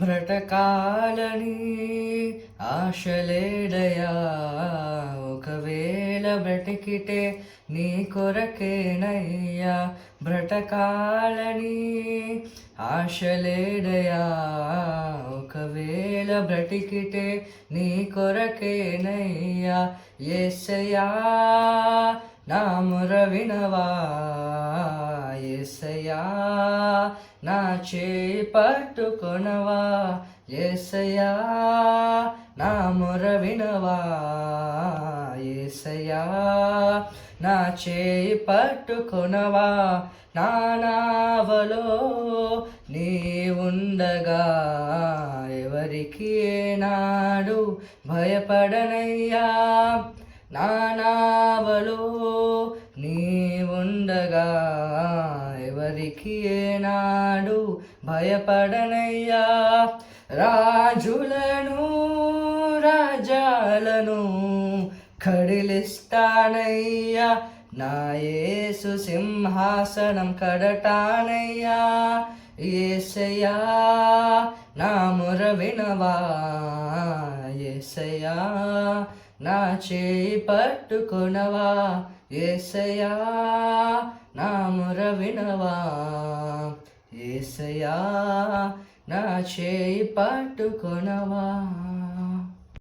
బ్రతకాలని ఆశలేడయా, ఒకవేళ బ్రతికితే నీ కొరకేనయ్యా. బ్రతకాలని ఆశలేడయా, ఒకవేళ బ్రతికితే నీ కొరకేనయ్యా. యేసయ్యా నా మొర వినవా, యేసయ్యా నా చేయి పట్టుకొనవా, యేసయ్యా నా మొర వినవా, యేసయ్యా నా చేయి పట్టుకొనవా. నా నావలో నీ ఉండగా ఎవరికి ఏనాడు భయపడనయ్యా. నా నావలో నీ ఉండగా ఎవరికి ఏనాడు భయపడనయ్యా. రాజులను రాజాలను కడిలిస్తానయ్యా, నా యేసు సింహాసనం కడటానయ్యా. యేసయ్యా నా మొర వినవా, యేసయ్యా నా చేయి పట్టుకొనవా, యేసయ్యా నా మొర వినవా, యేసయ్యా నా చేయి పట్టుకొనవా.